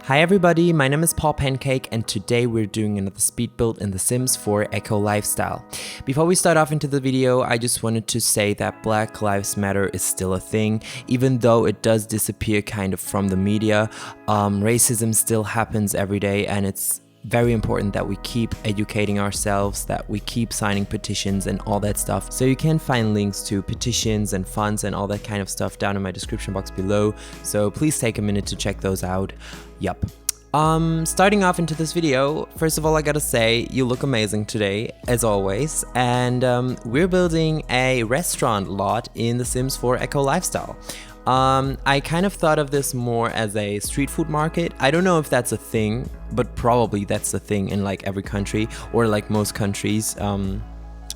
Hi everybody, my name is Paul Pancake and today we're doing another speed build in The Sims 4 Eco Lifestyle. Before we start off into the video, I just wanted to say that Black Lives Matter is still a thing, even though it does disappear kind of from the media. Racism still happens every day and it's very important that we keep educating ourselves, that we keep signing petitions and all that stuff. So you can find links to petitions and funds and all that kind of stuff down in my description box below. So please take a minute to check those out. Yup. Starting off into this video, first of all, I gotta say, you look amazing today, as always. And we're building a restaurant lot in The Sims 4 Eco Lifestyle. I kind of thought of this more as a street food market. I don't know if that's a thing, but probably that's a thing in like every country or like most countries in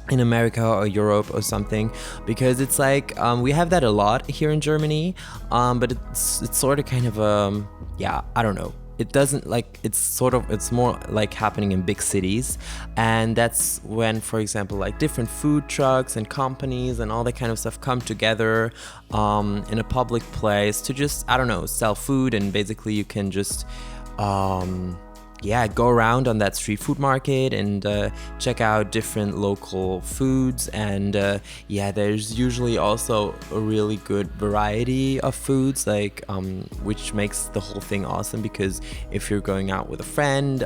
America or Europe or something, because it's like we have that a lot here in Germany, but it's sort of kind of yeah, I don't know. It doesn't like, it's more like happening in big cities, and that's when, for example, like different food trucks and companies and all that kind of stuff come together in a public place to just, I don't know, sell food. And basically you can just yeah, go around on that street food market and check out different local foods. And yeah, there's usually also a really good variety of foods, like which makes the whole thing awesome, because if you're going out with a friend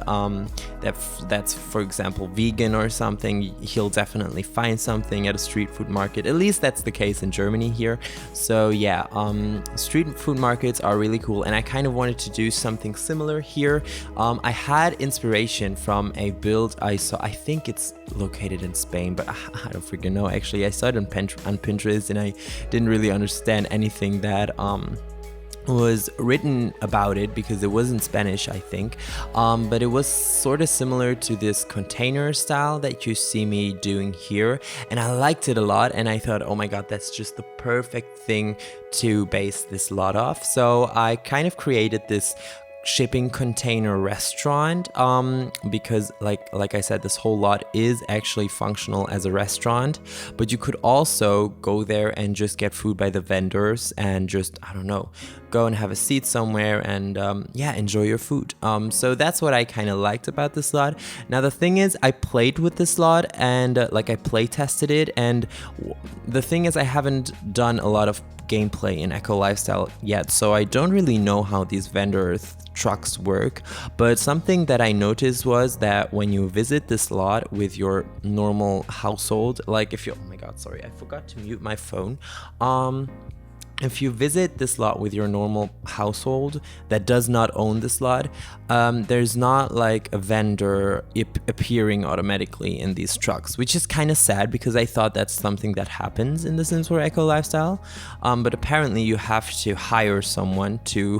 that's, for example, vegan or something, he'll definitely find something at a street food market. At least that's the case in Germany here. So yeah, street food markets are really cool, and I kind of wanted to do something similar here. I had inspiration from a build I saw. I think it's located in Spain, but I don't freaking know. Actually, I saw it on Pinterest and I didn't really understand anything that was written about it, because it was in Spanish, I think, but it was sort of similar to this container style that you see me doing here, and I liked it a lot, and I thought, oh my god, that's just the perfect thing to base this lot off. So I kind of created this shipping container restaurant, because like I said, this whole lot is actually functional as a restaurant, but you could also go there and just get food by the vendors and just, I don't know, go and have a seat somewhere and yeah, enjoy your food. So that's what I kind of liked about this lot. Now the thing is, I played with this lot and like I play tested it, and the thing is, I haven't done a lot of gameplay in Eco Lifestyle yet, so I don't really know how these vendor trucks work. But something that I noticed was that when you visit this lot with your normal household, like if you, oh my god, sorry, I forgot to mute my phone. If you visit this lot with your normal household that does not own this lot, there's not like a vendor appearing automatically in these trucks, which is kind of sad, because I thought that's something that happens in The Sims 4 Eco Lifestyle. But apparently you have to hire someone to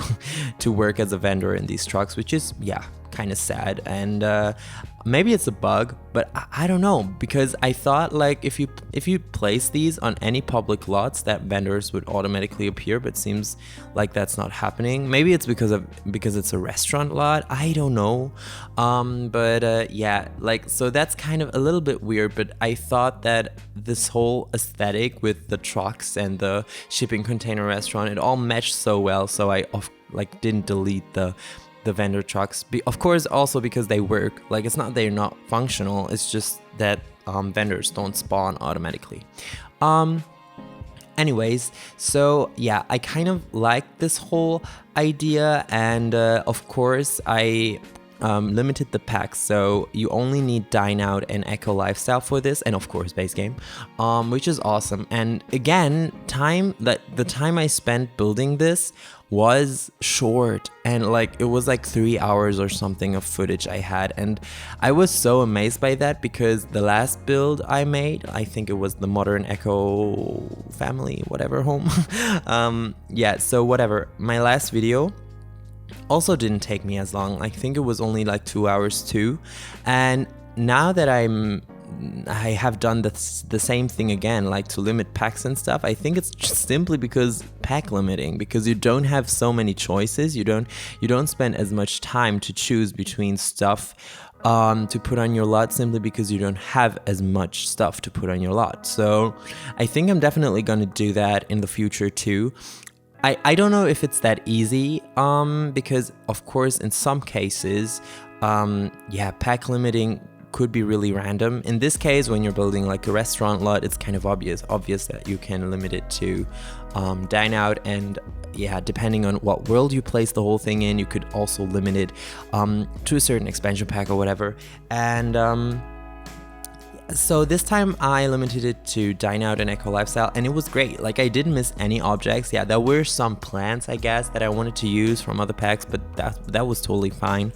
work as a vendor in these trucks, which is, yeah, kind of sad. And maybe it's a bug, but I don't know, because I thought like if you place these on any public lots, that vendors would automatically appear, but seems like that's not happening. Maybe it's because it's a restaurant lot, I don't know. But yeah, like, so that's kind of a little bit weird, but I thought that this whole aesthetic with the trucks and the shipping container restaurant, it all matched so well, so I didn't delete the vendor trucks. Of course, also because they work. Like, it's not they're not functional, it's just that vendors don't spawn automatically. Anyways, so yeah, I kind of like this whole idea, and of course I limited the packs, so you only need Dine Out and Eco Lifestyle for this, and of course base game, which is awesome. And again, the time I spent building this was short, and like it was like 3 hours or something of footage I had, and I was so amazed by that, because the last build I made, I think it was the Modern Eco Family whatever home yeah, so whatever, my last video also didn't take me as long. I think it was only like 2 hours too. And now that I have done the same thing again, like to limit packs and stuff, I think it's just simply because pack limiting, because you don't have so many choices, you don't spend as much time to choose between stuff to put on your lot, simply because you don't have as much stuff to put on your lot. So I think I'm definitely gonna do that in the future too. I don't know if it's that easy, because of course in some cases, yeah, pack limiting could be really random. In this case, when you're building like a restaurant lot, it's kind of obvious that you can limit it to dine out, and yeah, depending on what world you place the whole thing in, you could also limit it to a certain expansion pack or whatever. And so this time I limited it to dine out and eco lifestyle, and it was great. Like, I didn't miss any objects. Yeah, there were some plants, I guess, that I wanted to use from other packs, but that was totally fine.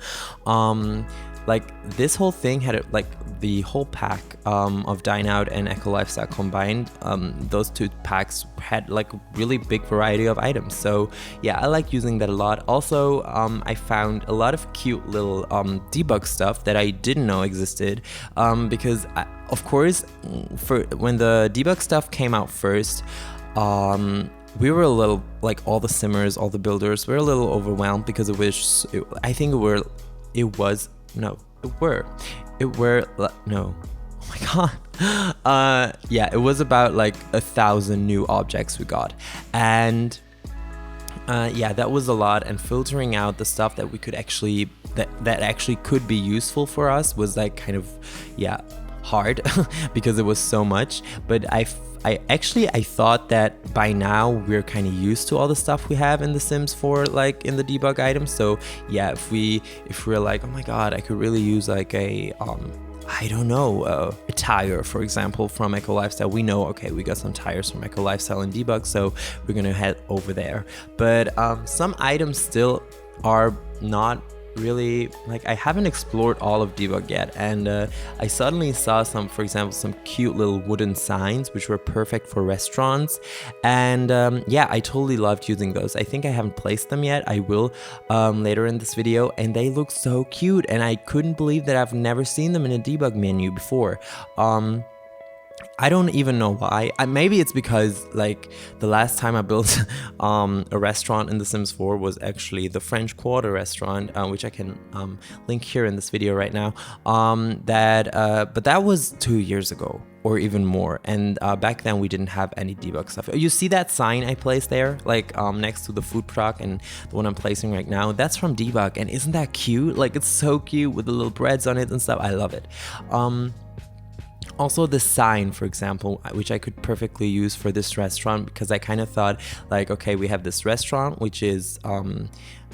Like, this whole thing had like the whole pack of dine out and eco lifestyle combined. Those two packs had like a really big variety of items, so yeah, I like using that a lot. Also, I found a lot of cute little debug stuff that I didn't know existed, because of course, when the debug stuff came out first, we were a little, like, all the simmers, all the builders were a little overwhelmed because it was, I think it were, no, oh my god, yeah, it was about like 1,000 new objects we got, and yeah, that was a lot. And filtering out the stuff that we could actually, that actually could be useful for us was like kind of, yeah, hard because it was so much. But I thought that by now we're kind of used to all the stuff we have in The Sims 4, like in the debug items. So yeah, if we're like, oh my god, I could really use like a I don't know, a tire, for example, from Eco Lifestyle. We know, okay, we got some tires from Eco Lifestyle and debug, so we're gonna head over there. But some items still are not really, like, I haven't explored all of debug yet, and I suddenly saw some, for example, some cute little wooden signs which were perfect for restaurants, and yeah, I totally loved using those. I think I haven't placed them yet. I will later in this video, and they look so cute, and I couldn't believe that I've never seen them in a debug menu before. I don't even know why. Maybe it's because, like, the last time I built a restaurant in The Sims 4 was actually the French Quarter restaurant, which I can link here in this video right now. But that was 2 years ago or even more, and back then we didn't have any debug stuff. You see that sign I placed there, like next to the food truck, and the one I'm placing right now, that's from debug, and isn't that cute? Like, it's so cute with the little breads on it and stuff. I love it. Also, the sign, for example, which I could perfectly use for this restaurant, because I kind of thought, like, okay, we have this restaurant, which is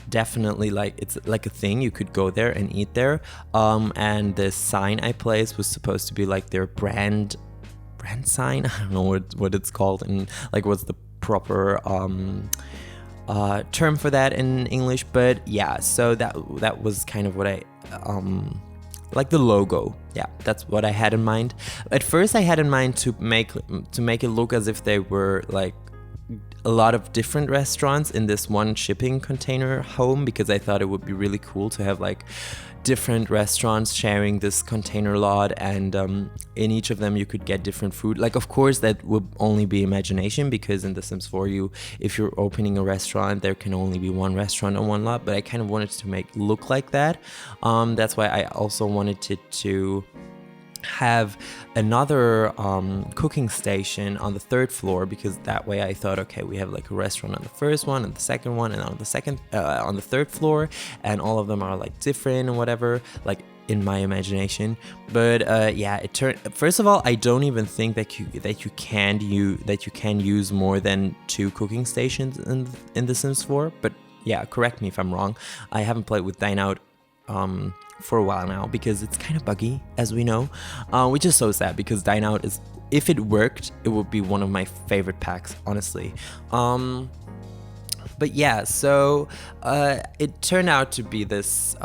definitely, like, it's like a thing, you could go there and eat there, and the sign I placed was supposed to be like their brand sign. I don't know what it's called, and like what's the proper term for that in English, but yeah, so that was kind of what I like the logo. Yeah, that's what I had in mind. At first I had in mind to make it look as if they were like a lot of different restaurants in this one shipping container home, because I thought it would be really cool to have like different restaurants sharing this container lot, and in each of them you could get different food. Like, of course, that would only be imagination, because in The Sims 4, if you're opening a restaurant, there can only be one restaurant on one lot, but I kind of wanted to make it look like that. That's why I also wanted to have another cooking station on the 3rd floor, because that way I thought, okay, we have like a restaurant on the first one and the second one, and on the 3rd floor, and all of them are like different and whatever, like in my imagination. But yeah, it turned, first of all, I don't even think that you can use more than 2 cooking stations in The Sims 4. But yeah, correct me if I'm wrong. I haven't played with Dine Out for a while now, because it's kind of buggy, as we know, which is so sad, because Dine Out is, if it worked, it would be one of my favorite packs, honestly. But yeah, so it turned out to be this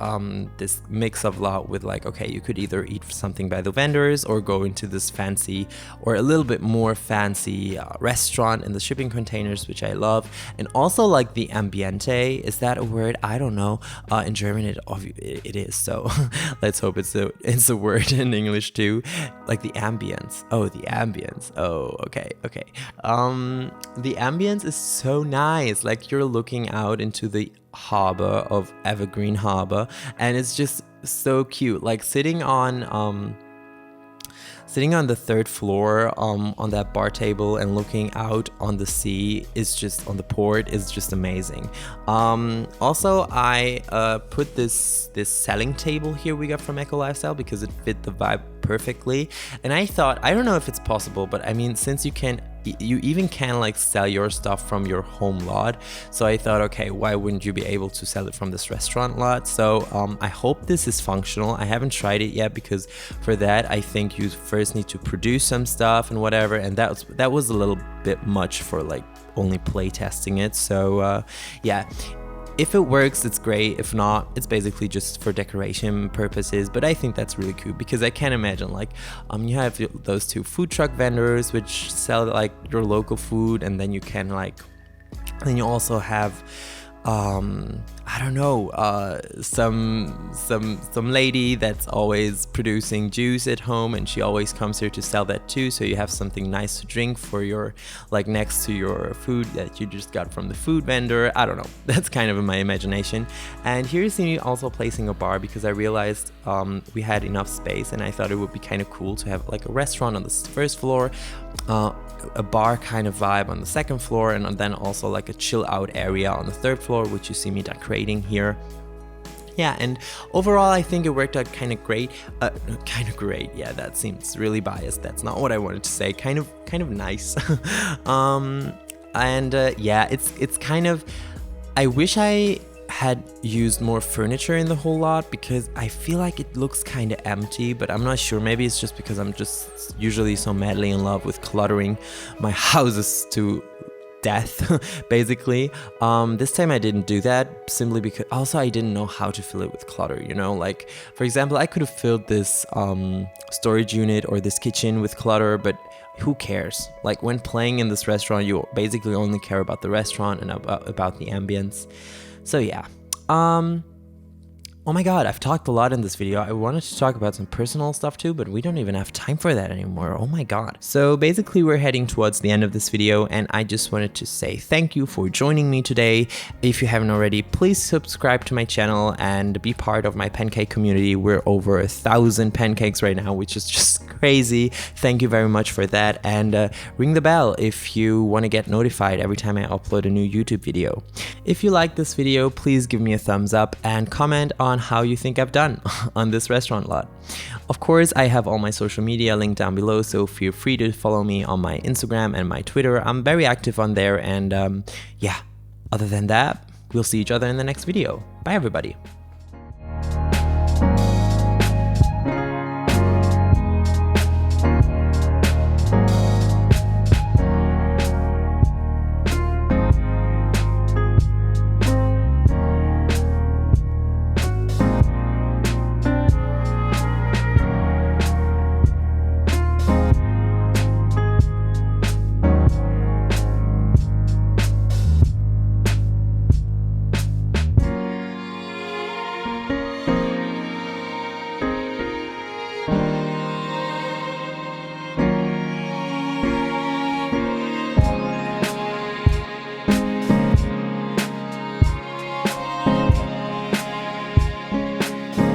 this mix of lot with, like, okay, you could either eat something by the vendors or go into this fancy, or a little bit more fancy restaurant in the shipping containers, which I love. And also, like, the ambiente, is that a word? I don't know. In German it is, so let's hope it's a word in English too. Like the ambience. Oh, the ambience. Oh, okay. The ambience is so nice. Like, you're looking out into the harbor of Evergreen Harbor, and it's just so cute. Like, sitting on Sitting on the third floor on that bar table and looking out on the sea is just on the port is just amazing. Also, I put this selling table here we got from Eco Lifestyle because it fit the vibe perfectly, and I thought, I don't know if it's possible, but I mean, since you even can like sell your stuff from your home lot, so I thought, okay, why wouldn't you be able to sell it from this restaurant lot? So I hope this is functional. I haven't tried it yet because for that I think you first need to produce some stuff and whatever, and that was a little bit much for like only play testing it. So yeah, if it works, it's great. If not, it's basically just for decoration purposes. But I think that's really cool because I can imagine like you have those two food truck vendors which sell like your local food, and then you can like, then you also have I don't know, some lady that's always producing juice at home, and she always comes here to sell that too. So you have something nice to drink for your, like, next to your food that you just got from the food vendor. I don't know, that's kind of in my imagination. And here you see me also placing a bar because I realized we had enough space, and I thought it would be kind of cool to have like a restaurant on the first floor, a bar kind of vibe on the second floor, and then also like a chill out area on the third floor, which you see me decorating here. Yeah, and overall I think it worked out kind of great. Yeah, that seems really biased. That's not what I wanted to say. Kind of nice. Yeah, it's kind of, I wish I had used more furniture in the whole lot because I feel like it looks kind of empty, but I'm not sure. Maybe it's just because I'm just usually so madly in love with cluttering my houses to death, basically. This time I didn't do that simply because also I didn't know how to fill it with clutter, you know, like for example, I could have filled this storage unit or this kitchen with clutter, but who cares? Like when playing in this restaurant, you basically only care about the restaurant and about the ambience. So yeah, oh my god, I've talked a lot in this video. I wanted to talk about some personal stuff too, but we don't even have time for that anymore. Oh my god. So basically we're heading towards the end of this video, and I just wanted to say thank you for joining me today. If you haven't already, please subscribe to my channel and be part of my pancake community. We're over 1,000 pancakes right now, which is just crazy. Thank you very much for that, and ring the bell if you want to get notified every time I upload a new YouTube video. If you like this video, please give me a thumbs up and comment on how you think I've done on this restaurant lot. Of course, I have all my social media linked down below, so feel free to follow me on my Instagram and my Twitter. I'm very active on there, and yeah, other than that, we'll see each other in the next video. Bye everybody.